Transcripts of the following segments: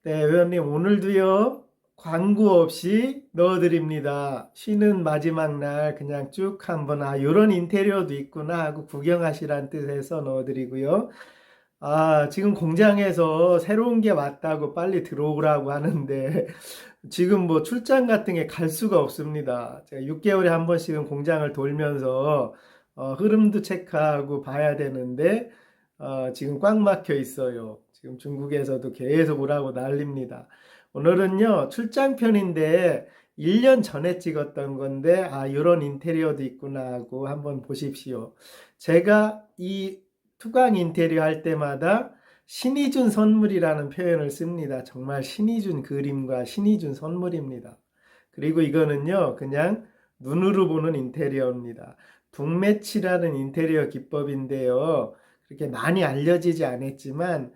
네, 회원님, 오늘도요, 광고 없이 넣어드립니다. 쉬는 마지막 날 그냥 쭉 한번, 요런 인테리어도 있구나 하고 구경하시란 뜻에서 넣어드리고요. 지금 공장에서 새로운 게 왔다고 빨리 들어오라고 하는데, 지금 뭐 출장 같은 게 갈 수가 없습니다. 제가 6개월에 한 번씩은 공장을 돌면서, 흐름도 체크하고 봐야 되는데, 지금 꽉 막혀 있어요. 지금 중국에서도 계속 오라고 난립니다. 오늘은요, 출장편인데 1년 전에 찍었던 건데, 이런 인테리어도 있구나 하고 한번 보십시오. 제가 이 투광 인테리어 할 때마다 신이 준 선물이라는 표현을 씁니다. 정말 신이 준 그림과 신이 준 선물입니다. 그리고 이거는요, 그냥 눈으로 보는 인테리어입니다. 북매치라는 인테리어 기법인데요. 그렇게 많이 알려지지 않았지만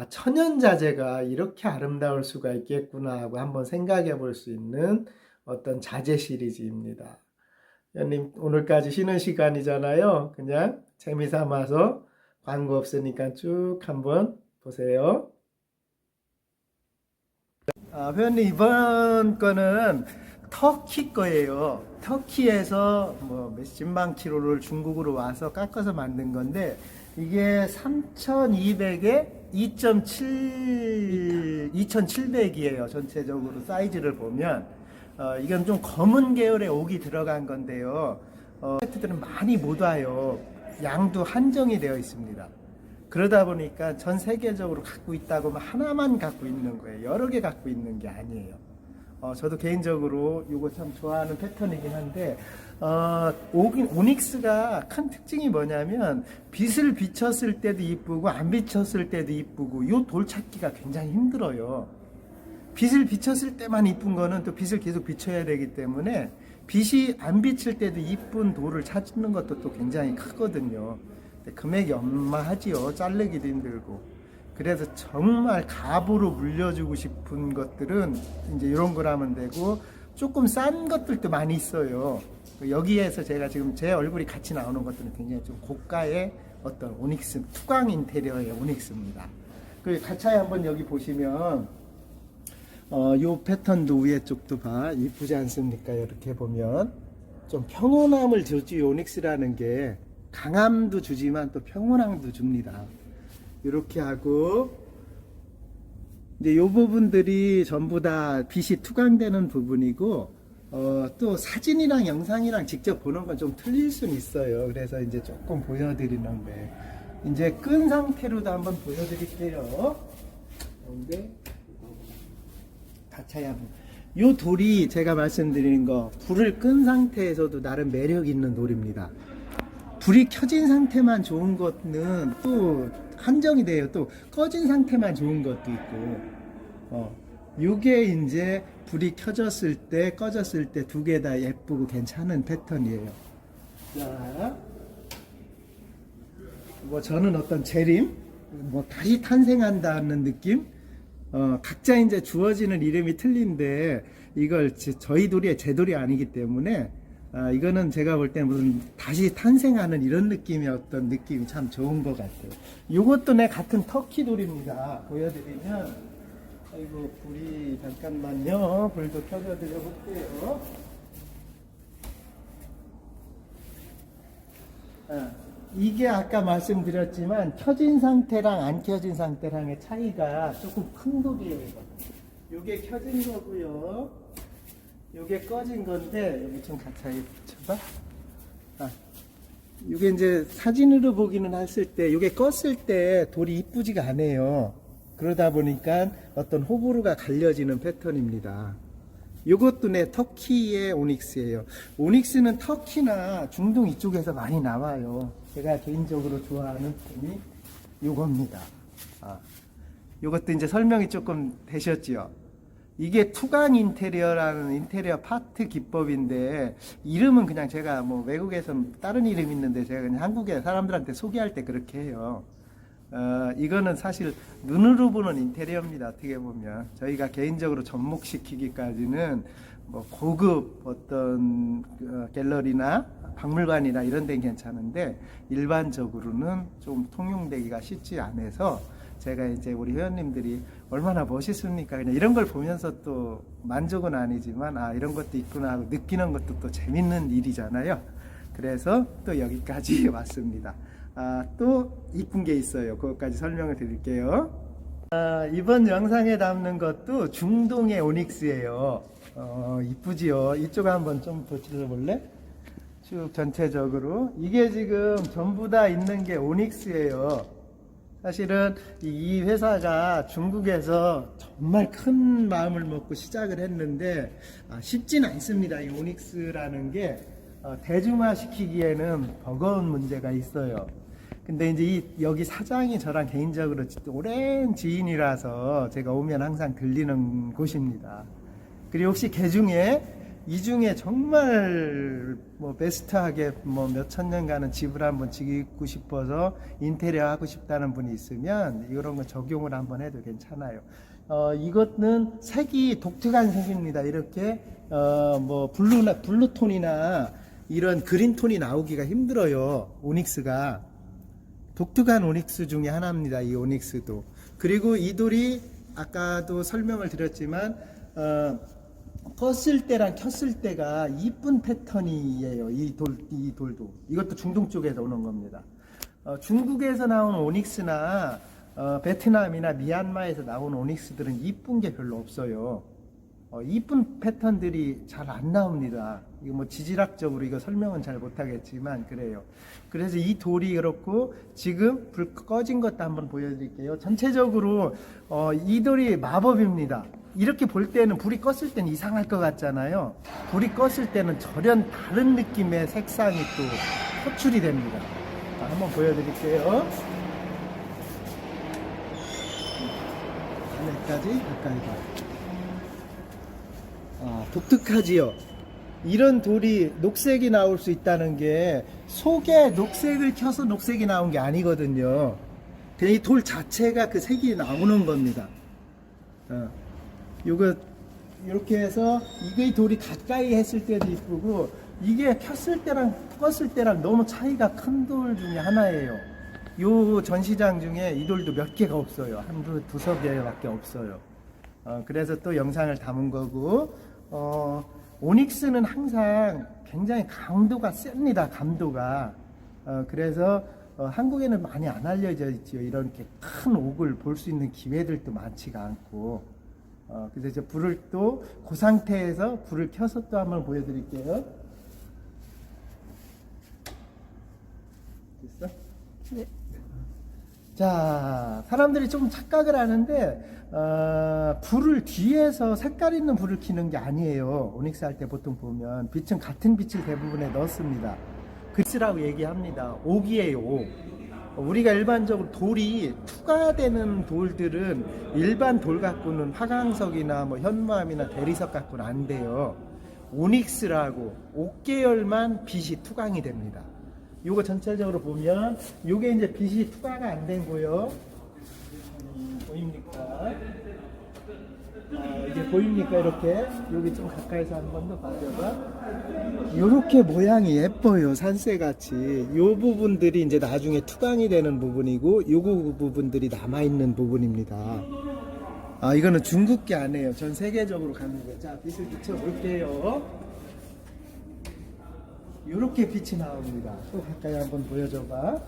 천연자재가 이렇게 아름다울 수가 있겠구나 하고 한번 생각해 볼 수 있는 어떤 자재 시리즈입니다. 연님 오늘까지 쉬는 시간이잖아요. 그냥 재미삼아서 광고 없으니까 쭉 한번 보세요. 회원님 이번 거는 터키 거예요. 터키에서 뭐 몇십만 킬로를 중국으로 와서 깎아서 만든 건데 이게 3200에 2.7 2700이에요. 전체적으로 사이즈를 보면 이건 좀 검은 계열의 옥이 들어간 건데요. 세트들은 많이 못 와요. 양도 한정이 되어 있습니다. 그러다 보니까 전 세계적으로 갖고 있다고 하나만 갖고 있는 거예요. 여러 개 갖고 있는 게 아니에요. 저도 개인적으로 이거 참 좋아하는 패턴이긴 한데, 오닉스가 큰 특징이 뭐냐면, 빛을 비쳤을 때도 이쁘고, 안 비쳤을 때도 이쁘고, 요 돌 찾기가 굉장히 힘들어요. 빛을 비쳤을 때만 이쁜 거는 또 빛을 계속 비춰야 되기 때문에, 빛이 안 비칠 때도 이쁜 돌을 찾는 것도 또 굉장히 크거든요. 금액이 어마하지요. 자르기도 힘들고. 그래서 정말 갑으로 물려주고 싶은 것들은 이제 이런 걸 하면 되고, 조금 싼 것들도 많이 있어요. 여기에서 제가 지금 제 얼굴이 같이 나오는 것들은 굉장히 좀 고가의 어떤 오닉스, 투광 인테리어의 오닉스입니다. 그 가차에 한번 여기 보시면, 요 패턴도 위에 쪽도 이쁘지 않습니까? 이렇게 보면 좀 평온함을 주지. 오닉스라는 게 강함도 주지만 또 평온함도 줍니다. 이렇게 하고 이제 요 부분들이 전부 다 빛이 투광되는 부분이고 또 사진이랑 영상이랑 직접 보는 건 좀 틀릴 수는 있어요. 그래서 이제 조금 보여드리는데 이제 끈 상태로도 한번 보여드릴게요. 근데 같이 한번 요 돌이 제가 말씀드리는 거 불을 끈 상태에서도 나름 매력 있는 돌입니다. 불이 켜진 상태만 좋은 것은 또 한정이 돼요. 또 꺼진 상태만 좋은 것도 있고, 요게 이제 불이 켜졌을 때, 꺼졌을 때 두 개 다 예쁘고 괜찮은 패턴이에요. 자, 뭐 저는 어떤 재림, 뭐 다시 탄생한다는 느낌, 각자 이제 주어지는 이름이 틀린데 이걸 저희 돌이 제 돌이 아니기 때문에. 이거는 제가 볼 때 무슨 다시 탄생하는 이런 느낌의 어떤 느낌이 참 좋은 것 같아요. 이것도 내 같은 터키 돌입니다. 보여드리면, 아이고, 불이 잠깐만요. 불도 켜져드려 볼게요. 이게 아까 말씀드렸지만 켜진 상태랑 안 켜진 상태랑의 차이가 조금 큰 돌이에요. 이게 켜진 거고요. 요게 꺼진 건데, 여기 좀 가까이 붙여봐. 요게 이제 사진으로 보기는 했을 때, 요게 껐을 때 돌이 이쁘지가 않아요. 그러다 보니까 어떤 호불호가 갈려지는 패턴입니다. 요것도 터키의 오닉스예요. 오닉스는 터키나 중동 이쪽에서 많이 나와요. 제가 개인적으로 좋아하는 톤이 요겁니다. 요것도 이제 설명이 조금 되셨지요. 이게 투광 인테리어라는 인테리어 파트 기법인데 이름은 그냥 제가 뭐 외국에서 다른 이름 있는데 제가 그냥 한국에 사람들한테 소개할 때 그렇게 해요. 이거는 사실 눈으로 보는 인테리어입니다. 어떻게 보면 저희가 개인적으로 접목시키기까지는 뭐 고급 어떤 갤러리나 박물관이나 이런 데는 괜찮은데 일반적으로는 좀 통용되기가 쉽지 않아서 제가 이제 우리 회원님들이 얼마나 멋있습니까? 그냥 이런 걸 보면서 또 만족은 아니지만 아 이런 것도 있구나 하고 느끼는 것도 또 재밌는 일이잖아요. 그래서 또 여기까지 왔습니다. 또 이쁜 게 있어요. 그것까지 설명을 드릴게요. 이번 영상에 담는 것도 중동의 오닉스예요. 이쁘지요? 이쪽 한번 좀 보실래? 쭉 전체적으로 이게 지금 전부 다 있는 게 오닉스예요. 사실은 이 회사가 중국에서 정말 큰 마음을 먹고 시작을 했는데 쉽진 않습니다. 이 오닉스라는 게 대중화 시키기에는 버거운 문제가 있어요. 근데 이제 여기 사장이 저랑 개인적으로 오랜 지인이라서 제가 오면 항상 들리는 곳입니다. 그리고 혹시 이 중에 정말 뭐 베스트하게 뭐 몇천 년간은 집을 한번 짓고 싶어서 인테리어 하고 싶다는 분이 있으면 이런 거 적용을 한번 해도 괜찮아요. 이것은 색이 독특한 색입니다. 이렇게 뭐 블루톤이나 이런 그린톤이 나오기가 힘들어요. 오닉스가 독특한 오닉스 중에 하나입니다. 이 오닉스도. 그리고 이 돌이 아까도 설명을 드렸지만 껐을 때랑 켰을 때가 이쁜 패턴이에요. 이 돌도. 이것도 중동 쪽에서 오는 겁니다. 중국에서 나온 오닉스나 베트남이나 미얀마에서 나온 오닉스들은 이쁜 게 별로 없어요. 이쁜 패턴들이 잘 안 나옵니다. 이거 뭐 지질학적으로 이거 설명은 잘 못하겠지만 그래요. 그래서 이 돌이 그렇고 지금 불 꺼진 것도 한번 보여드릴게요. 전체적으로 이 돌이 마법입니다. 이렇게 볼 때는 불이 껐을 때는 이상할 것 같잖아요. 불이 껐을 때는 전혀 다른 느낌의 색상이 또 표출이 됩니다. 한번 보여드릴게요. 안에까지 가까이 봐요. 독특하지요. 이런 돌이 녹색이 나올 수 있다는 게 속에 녹색을 켜서 녹색이 나온 게 아니거든요. 그냥 이 돌 자체가 그 색이 나오는 겁니다. 요거 이렇게 해서 이 돌이 가까이 했을 때도 이쁘고 이게 켰을 때랑 껐을 때랑 너무 차이가 큰 돌 중에 하나예요. 요 전시장 중에 이 돌도 몇 개가 없어요. 두세 개밖에 없어요. 그래서 또 영상을 담은 거고 오닉스는 항상 굉장히 강도가 셉니다. 감도가. 그래서 한국에는 많이 안 알려져 있죠. 이렇게 큰 옥을 볼 수 있는 기회들도 많지가 않고. 그래서 이제 불을 또 그 상태에서 불을 켜서 또 한번 보여드릴게요. 됐어? 네. 자, 사람들이 좀 착각을 하는데 불을 뒤에서 색깔 있는 불을 켜는 게 아니에요. 오닉스 할 때 보통 보면 빛은 같은 빛을 대부분에 넣습니다. 그리스라고 얘기합니다. 옥이에요. 옥. 우리가 일반적으로 돌이 투과되는 돌들은 일반 돌 갖고는 화강석이나 뭐 현무암이나 대리석 갖고는 안 돼요. 오닉스라고 옥 계열만 빛이 투광이 됩니다. 요거 전체적으로 보면 요게 이제 빛이 투과가 안 된 거요. 보입니까? 이게 보입니까? 이렇게 여기 좀 가까이서 한 번 더 봐줘봐. 이렇게 모양이 예뻐요. 산새같이. 요 부분들이 이제 나중에 투광이 되는 부분이고 요거 부분들이 남아있는 부분입니다. 이거는 중국 게 아니에요. 전 세계적으로 가는 거예요. 자, 빛을 비춰볼게요. 요렇게 빛이 나옵니다. 또 가까이 한번 보여줘봐.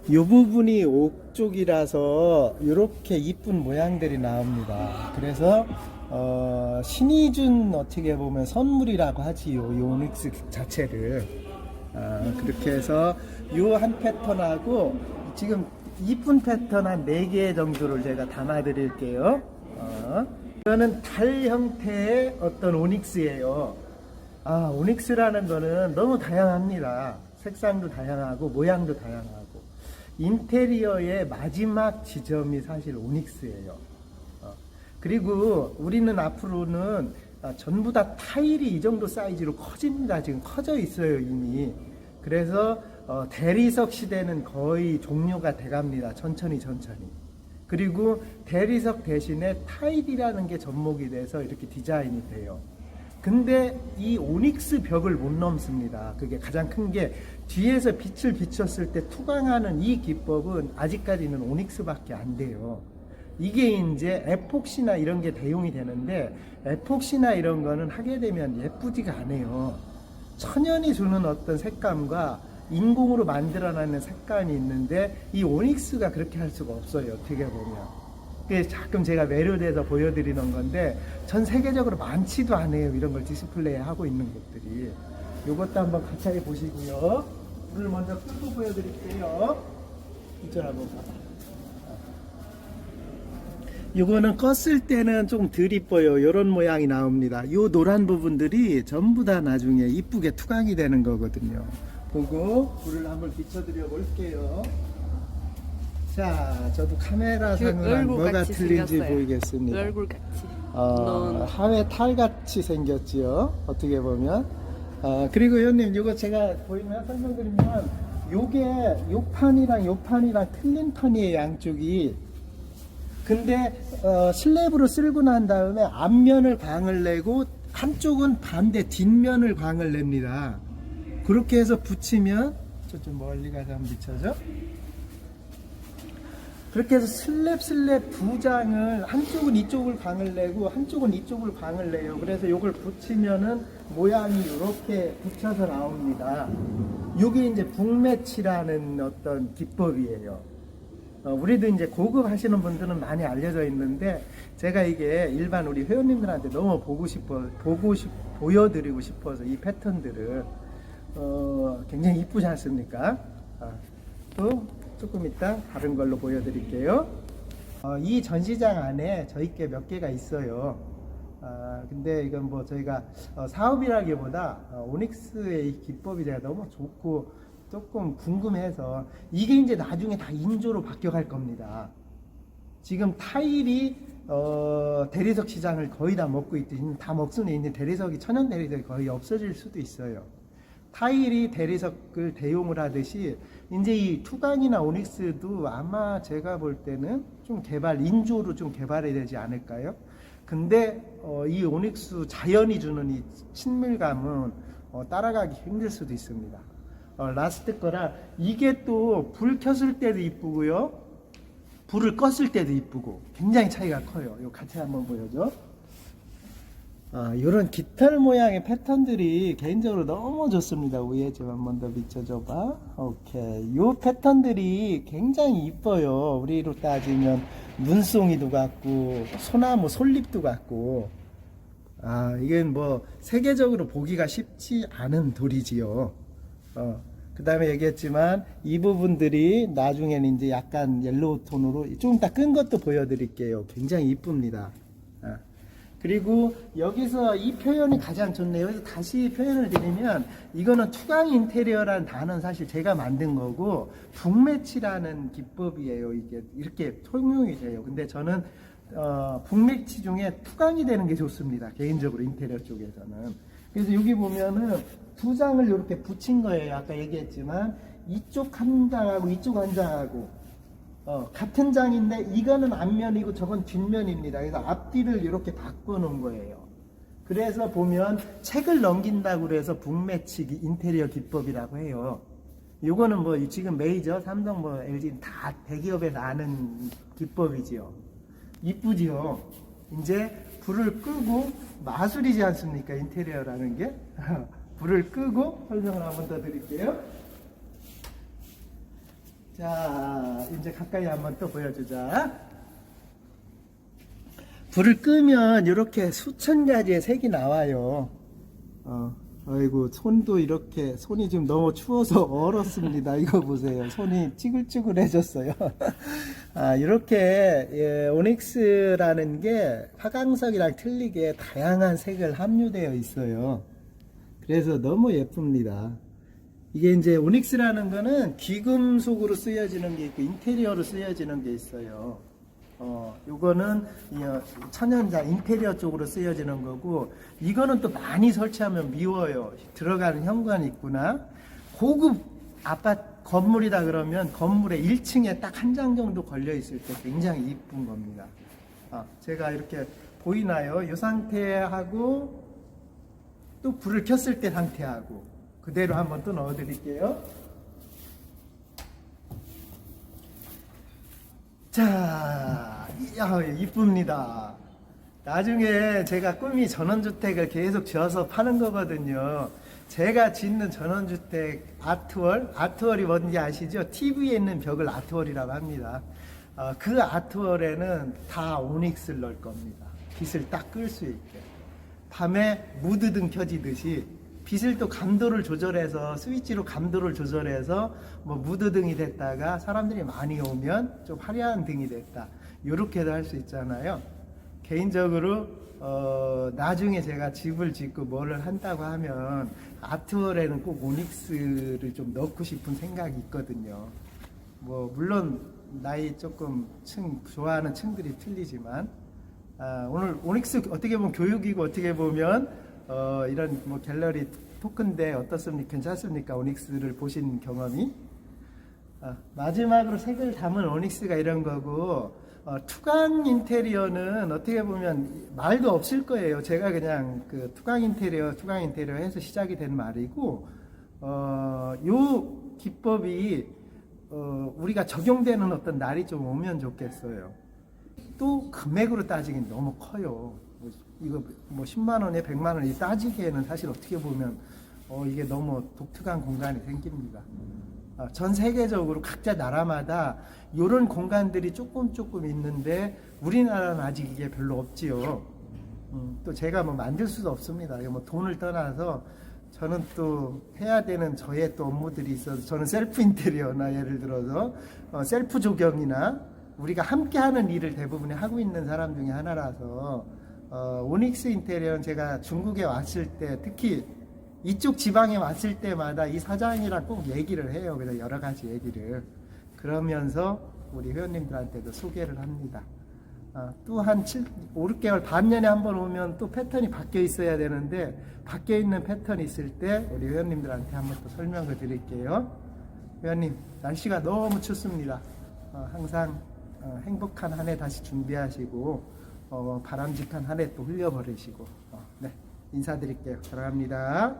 이 부분이 옥 쪽이라서 이렇게 이쁜 모양들이 나옵니다. 그래서 신이 준 어떻게 보면 선물이라고 하지요. 이 오닉스 자체를. 그렇게 해서 요 한 패턴하고 지금 이쁜 패턴 한 4개 정도를 제가 담아 드릴게요. 이거는 달 형태의 어떤 오닉스예요. 오닉스라는 거는 너무 다양합니다. 색상도 다양하고 모양도 다양하고 인테리어의 마지막 지점이 사실 오닉스예요. 그리고 우리는 앞으로는 전부 다 타일이 이 정도 사이즈로 커집니다. 지금 커져 있어요 이미. 그래서 대리석 시대는 거의 종료가 돼갑니다. 천천히. 그리고 대리석 대신에 타일이라는 게 접목이 돼서 이렇게 디자인이 돼요. 근데 이 오닉스 벽을 못 넘습니다. 그게 가장 큰 게 뒤에서 빛을 비췄을 때 투광하는 이 기법은 아직까지는 오닉스밖에 안 돼요. 이게 이제 에폭시나 이런 게 대용이 되는데 에폭시나 이런 거는 하게 되면 예쁘지가 않아요. 천연이 주는 어떤 색감과 인공으로 만들어내는 색감이 있는데 이 오닉스가 그렇게 할 수가 없어요. 어떻게 보면. 그게 가끔 제가 매료돼서 보여드리는 건데 전 세계적으로 많지도 않아요. 이런 걸 디스플레이 하고 있는 것들이. 이것도 한번 가까이 보시고요. 불을 먼저 끄고 보여드릴게요. 이쪽 한번 봐봐. 이거는 껐을 때는 좀 덜 이뻐요. 이런 모양이 나옵니다. 이 노란 부분들이 전부 다 나중에 이쁘게 투광이 되는 거거든요. 보고 불을 한번 비춰드려 볼게요. 자, 저도 카메라 상으로 뭐가 틀린지 생겼어요. 보이겠습니다. 얼굴 같이. 하회 탈같이 생겼지요. 어떻게 보면. 그리고 형님, 이거 제가 보이면 설명드리면, 요게 요 판이랑 요 판이랑 틀린 판이에요, 양쪽이. 근데 슬랩으로 쓸고 난 다음에 앞면을 광을 내고 한쪽은 반대 뒷면을 광을 냅니다. 그렇게 해서 붙이면 좀 멀리 가서 한번 비춰줘. 그렇게 해서 슬랩 두 장을 한쪽은 이쪽을 광을 내고 한쪽은 이쪽을 광을 내요. 그래서 이걸 붙이면은 모양이 이렇게 붙여서 나옵니다. 이게 이제 북매치라는 어떤 기법이에요. 우리도 이제 고급 하시는 분들은 많이 알려져 있는데 제가 이게 일반 우리 회원님들한테 너무 보여드리고 싶어서 이 패턴들을 굉장히 이쁘지 않습니까? 또 조금 이따 다른 걸로 보여드릴게요. 이 전시장 안에 저희께 몇 개가 있어요. 근데 이건 뭐 저희가 사업이라기보다 오닉스의 이 기법이 제가 너무 좋고 조금 궁금해서 이게 이제 나중에 다 인조로 바뀌어갈 겁니다. 지금 타일이 대리석 시장을 거의 다 먹고 있듯이 다 먹수는 있는데 대리석이 천연 대리석이 거의 없어질 수도 있어요. 타일이 대리석을 대용을 하듯이 이제 이 투광이나 오닉스도 아마 제가 볼 때는 좀 인조로 좀 개발이 되지 않을까요? 근데 이 오닉스 자연이 주는 이 친밀감은 따라가기 힘들 수도 있습니다. 라스트 거라 이게 또 불 켰을 때도 이쁘고요. 불을 껐을 때도 이쁘고 굉장히 차이가 커요. 이거 같이 한번 보여줘. 이런 깃털 모양의 패턴들이 개인적으로 너무 좋습니다. 위에 좀 한 번 더 비춰줘봐. 오케이. 요 패턴들이 굉장히 이뻐요. 우리로 따지면 눈송이도 같고 소나무 솔잎도 같고. 이건 뭐 세계적으로 보기가 쉽지 않은 돌이지요. 그 다음에 얘기했지만 이 부분들이 나중에는 이제 약간 옐로우 톤으로 좀 이따 끈 것도 보여드릴게요. 굉장히 이쁩니다. 그리고 여기서 이 표현이 가장 좋네요. 그래서 다시 표현을 드리면 이거는 투광 인테리어라는 단어는 사실 제가 만든 거고 북매치라는 기법이에요. 이게 이렇게 통용이 돼요. 근데 저는 북매치 중에 투광이 되는 게 좋습니다. 개인적으로 인테리어 쪽에서는. 그래서 여기 보면은 두 장을 이렇게 붙인 거예요. 아까 얘기했지만 이쪽 한 장하고 이쪽 한 장하고 같은 장인데 이거는 앞면이고 저건 뒷면입니다. 그래서 앞뒤를 이렇게 바꿔 놓은 거예요. 그래서 보면 책을 넘긴다고 그래서 북매치 인테리어 기법이라고 해요. 요거는 뭐 지금 메이저, 삼성, 뭐 LG 다 대기업에서 아는 기법이지요. 이쁘지요. 이제 불을 끄고 마술이지 않습니까? 인테리어라는 게. 불을 끄고 설명을 한 번 더 드릴게요. 자, 이제 가까이 한번 또 보여주자. 불을 끄면 이렇게 수천 가지의 색이 나와요. 아이고, 손도 이렇게, 손이 지금 너무 추워서 얼었습니다. 이거 보세요. 손이 찌글찌글해졌어요. 이렇게, 예, 오닉스라는 게 화강석이랑 틀리게 다양한 색을 함유되어 있어요. 그래서 너무 예쁩니다. 이게 이제 오닉스라는 거는 귀금속으로 쓰여지는 게 있고 인테리어로 쓰여지는 게 있어요. 요거는 천연자 인테리어 쪽으로 쓰여지는 거고 이거는 또 많이 설치하면 미워요. 들어가는 현관이 있구나. 고급 아파트 건물이다 그러면 건물에 1층에 딱 한 장 정도 걸려 있을 때 굉장히 이쁜 겁니다. 제가 이렇게 보이나요? 이 상태하고 또 불을 켰을 때 상태하고 그대로 한번 또 넣어 드릴게요. 자, 이쁩니다. 나중에 제가 꿈이 전원주택을 계속 지어서 파는 거거든요. 제가 짓는 전원주택 아트월이 뭔지 아시죠? TV에 있는 벽을 아트월이라고 합니다. 그 아트월에는 다 오닉스를 넣을 겁니다. 빛을 딱 끌 수 있게. 밤에 무드등 켜지듯이 빛을 또 감도를 조절해서 스위치로 감도를 조절해서 뭐 무드등이 됐다가 사람들이 많이 오면 좀 화려한 등이 됐다. 이렇게도 할 수 있잖아요. 개인적으로 나중에 제가 집을 짓고 뭐를 한다고 하면 아트월에는 꼭 오닉스를 좀 넣고 싶은 생각이 있거든요. 뭐 물론 나이 조금 좋아하는 층들이 틀리지만 오늘 오닉스 어떻게 보면 교육이고 어떻게 보면 이런 뭐 갤러리 토크인데 어떻습니까? 괜찮습니까? 오닉스를 보신 경험이? 마지막으로 색을 담은 오닉스가 이런 거고 투광 인테리어는 어떻게 보면 말도 없을 거예요. 제가 그냥 그 투광 인테리어 해서 시작이 된 말이고 요 기법이 우리가 적용되는 어떤 날이 좀 오면 좋겠어요. 또 금액으로 따지긴 너무 커요. 이거 뭐 10만 원에 100만 원이 따지기에는 사실 어떻게 보면 이게 너무 독특한 공간이 생깁니다. 전 세계적으로 각자 나라마다 이런 공간들이 조금 있는데 우리나라는 아직 이게 별로 없지요. 또 제가 뭐 만들 수도 없습니다. 뭐 돈을 떠나서 저는 또 해야 되는 저의 또 업무들이 있어서 저는 셀프 인테리어나 예를 들어서 셀프 조경이나 우리가 함께 하는 일을 대부분 하고 있는 사람 중에 하나라서 오닉스 인테리어는 제가 중국에 왔을 때 특히 이쪽 지방에 왔을 때마다 이 사장이랑 꼭 얘기를 해요. 그래서 여러 가지 얘기를 그러면서 우리 회원님들한테도 소개를 합니다. 또 한 5, 6개월 반년에 한 번 오면 또 패턴이 바뀌어 있어야 되는데 바뀌어 있는 패턴이 있을 때 우리 회원님들한테 한번 또 설명을 드릴게요. 회원님 날씨가 너무 춥습니다. 항상 행복한 한 해 다시 준비하시고 바람직한 한 해 또 흘려버리시고 네 인사드릴게요. 들어갑니다.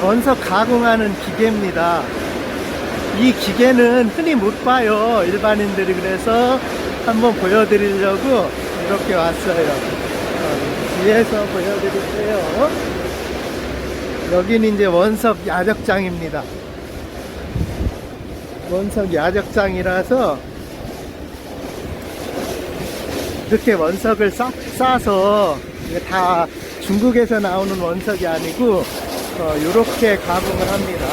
원석 가공하는 기계입니다. 이 기계는 흔히 못 봐요. 일반인들이. 그래서 한번 보여드리려고 이렇게 왔어요. 뒤에서 보여드릴게요. 여기는 이제 원석 야적장입니다. 원석 야적장이라서 이렇게 원석을 싸서 이게 다 중국에서 나오는 원석이 아니고 이렇게 가공을 합니다.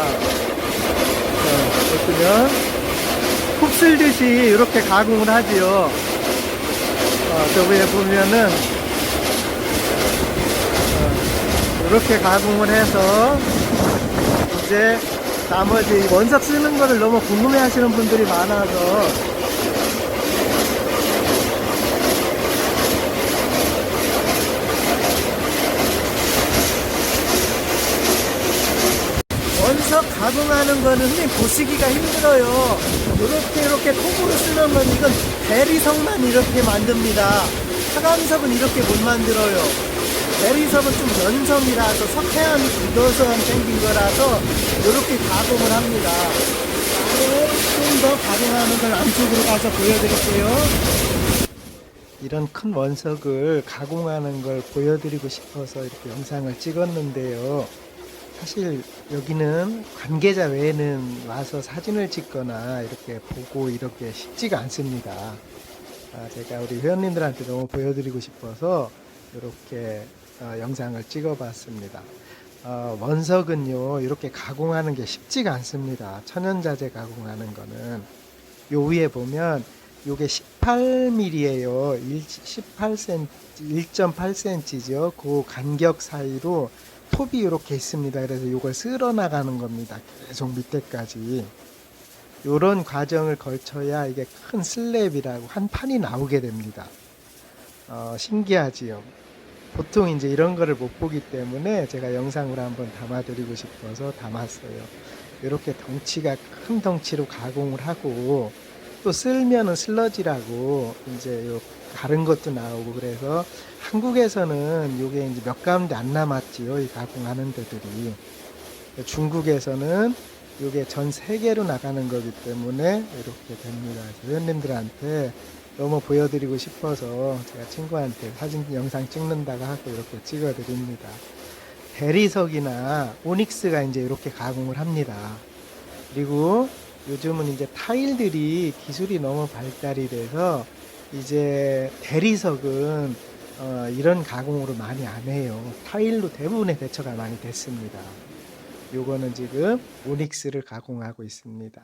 보시면 푹 쓸듯이 이렇게 가공을 하지요. 저 위에 보면은 이렇게 가공을 해서 이제 나머지 원석 쓰는 거를 너무 궁금해 하시는 분들이 많아서 원석 가공하는 거는 흔히 보시기가 힘들어요. 이렇게 톱으로 쓰는 건 이건 대리석만 이렇게 만듭니다. 하감석은 이렇게 못 만들어요. 대리석은 좀 연석이라서 석회암 묻어서 생긴 거라서 이렇게 가공을 합니다. 좀 더 가공하는 걸 안쪽으로 가서 보여드릴게요. 이런 큰 원석을 가공하는 걸 보여드리고 싶어서 이렇게 영상을 찍었는데요. 사실 여기는 관계자 외에는 와서 사진을 찍거나 이렇게 보고 이렇게 쉽지가 않습니다. 제가 우리 회원님들한테 너무 보여드리고 싶어서 이렇게 영상을 찍어봤습니다. 원석은요 이렇게 가공하는 게 쉽지가 않습니다. 천연자재 가공하는 거는 요 위에 보면 요게 18mm예요. 1.8cm죠. 그 간격 사이로 톱이 이렇게 있습니다. 그래서 이걸 쓸어 나가는 겁니다. 계속 밑에까지. 이런 과정을 거쳐야 이게 큰 슬랩이라고 한 판이 나오게 됩니다. 신기하지요. 보통 이제 이런 거를 못 보기 때문에 제가 영상으로 한번 담아드리고 싶어서 담았어요. 이렇게 덩치가 큰 덩치로 가공을 하고 또 쓸면은 슬러지라고 이제 요 다른 것도 나오고 그래서 한국에서는 요게 이제 몇 가운데 안 남았지요. 이 가공하는 데들이. 중국에서는 요게 전 세계로 나가는 거기 때문에 이렇게 됩니다. 그래서 회원님들한테 너무 보여드리고 싶어서 제가 친구한테 사진 영상 찍는다고 하고 이렇게 찍어드립니다. 대리석이나 오닉스가 이제 이렇게 가공을 합니다. 그리고 요즘은 이제 타일들이 기술이 너무 발달이 돼서 이제 대리석은 이런 가공으로 많이 안 해요. 타일로 대부분의 대처가 많이 됐습니다. 요거는 지금 오닉스를 가공하고 있습니다.